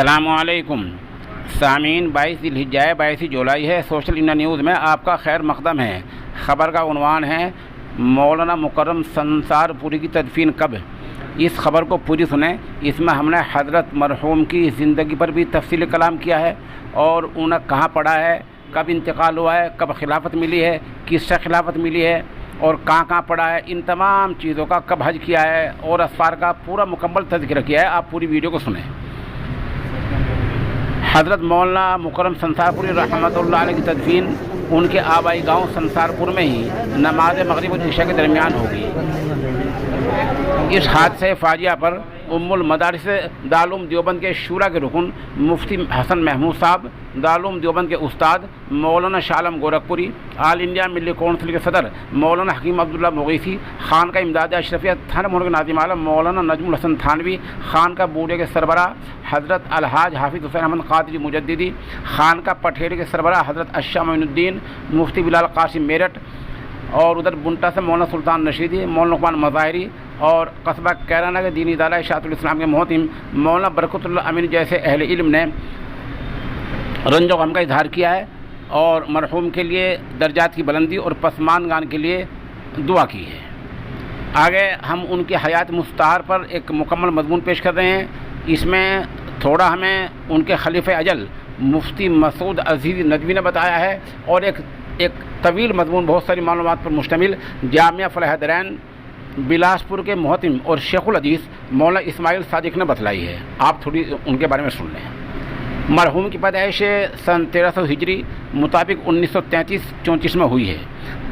السلام علیکم سامعین، 22 ذوالحجہ 22 جولائی ہے۔ سوشل انڈیا نیوز میں آپ کا خیر مقدم ہے۔ خبر کا عنوان ہے مولانا مکرم سنسار پوری کی تدفین کب؟ اس خبر کو پوری سنیں۔ اس میں ہم نے حضرت مرحوم کی زندگی پر بھی تفصیل کلام کیا ہے اور انہیں کہاں پڑھا ہے، کب انتقال ہوا ہے، کب خلافت ملی ہے، کس سے خلافت ملی ہے اور کہاں کہاں پڑھا ہے، ان تمام چیزوں کا، کب حج کیا ہے اور اسفار کا پورا مکمل تذکرہ کیا ہے۔ آپ پوری ویڈیو کو سنیں۔ حضرت مولانا مکرم سنسار پوری رحمۃ اللہ علیہ کی تدفین ان کے آبائی گاؤں سنسار پور میں ہی نماز مغرب اور عشاء کے درمیان ہوگی۔ اس حادثے فاجعہ پر ام المدارس دارالعلوم دیوبند کے شورا کے رکن مفتی حسن محمود صاحب، دارالعلوم دیوبند کے استاد مولانا شاہ عالم گورکھپوری، آل انڈیا ملی کونسل کے صدر مولانا حکیم عبداللہ مغیثی، خان کا امداد اشرفیہ تھانہ مرغ ناظم عالم مولانا نجم الحسن تھانوی، خان کا بوڑھے کے سربراہ حضرت الحاج حافظ حسین احمد قادری مجددی، خان کا پٹھیرے کے سربراہ حضرت اشہ معین الدین، مفتی بلال قاسم میرٹھ، اور ادھر بنٹا سے مولانا سلطان رشیدی، مولانا لقمان مظاہری، اور قصبہ کیرانہ کے دینی ادارہ اشاعت الاسلام کے محتم مولانا برکت اللہ امین جیسے اہل علم نے رنج و غم کا اظہار کیا ہے اور مرحوم کے لیے درجات کی بلندی اور پسماندگان کے لیے دعا کی ہے۔ آگے ہم ان کی حیات مستعار پر ایک مکمل مضمون پیش کر رہے ہیں۔ اس میں تھوڑا ہمیں ان کے خلیفہ اجل مفتی مسعود عزیز ندوی نے بتایا ہے اور ایک طویل مضمون بہت ساری معلومات پر مشتمل جامعہ فلاح درین بلاسپور کے محتم اور شیخ الحدیث مولانا اسماعیل صادق نے بتلائی ہے۔ آپ تھوڑی ان کے بارے میں سن لیں۔ مرحوم کی پیدائش سن 1300 ہجری مطابق 1933-34 میں ہوئی ہے۔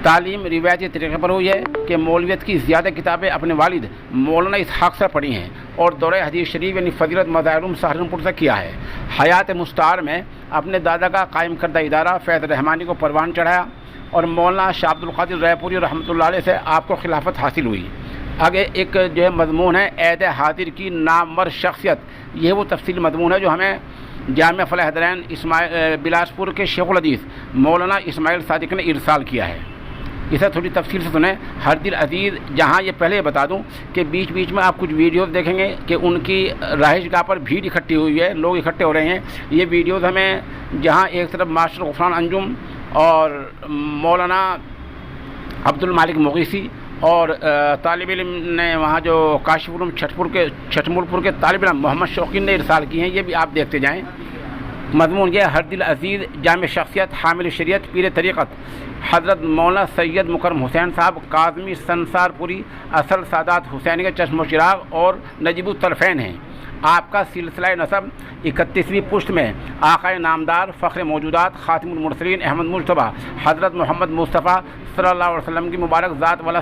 تعلیم روایتی طریقے پر ہوئی ہے کہ مولویت کی زیادہ کتابیں اپنے والد مولانا اسحاق سے پڑھی ہیں اور دورہ حدیث شریف یعنی فضیلت مظاہر علوم سہارنپور سے کیا ہے۔ حیات مستعار میں اپنے دادا کا قائم کردہ ادارہ فیض رحمانی کو پروان چڑھایا اور مولانا شاہ عبد القادر رائے پوری رحمۃ اللہ علیہ سے آپ کو خلافت حاصل ہوئی۔ آگے ایک جو ہے مضمون ہے عہد حاضر کی نامور شخصیت، یہ وہ تفصیل مضمون ہے جو ہمیں جامعہ فلاح درین بلاسپور کے شیخ الحدیث مولانا اسماعیل صادق نے ارسال کیا ہے۔ اسے تھوڑی تفصیل سے سنیں۔ ہر دل عزیز جہاں یہ پہلے بتا دوں کہ بیچ بیچ میں آپ کچھ ویڈیوز دیکھیں گے کہ ان کی رہائش گاہ پر بھیڑ اکٹھی ہوئی ہے، لوگ اکٹھے ہو رہے ہیں۔ یہ ویڈیوز ہمیں جہاں ایک طرف ماسٹر غفران انجم اور مولانا عبد المالک مغیثی اور طالب علم نے وہاں جو کاشف علوم چھٹمول پور کے طالب علم محمد شوقین نے ارسال کی ہیں، یہ بھی آپ دیکھتے جائیں۔ مضمون یہ ہر دل عزیز جامع شخصیت حامل شریعت پیر طریقت حضرت مولانا سید مکرم حسین صاحب کاظمی سنسار پوری اصل سادات حسین کے چشم و چراغ اور نجیب الطرفین ہیں۔ آپ کا سلسلہ نسب 31ویں پشت میں آقا نامدار فخر موجودات خاتم المرسلین احمد مجتبیٰ حضرت محمد مصطفیٰ صلی اللہ علیہ وسلم کی مبارک ذات والا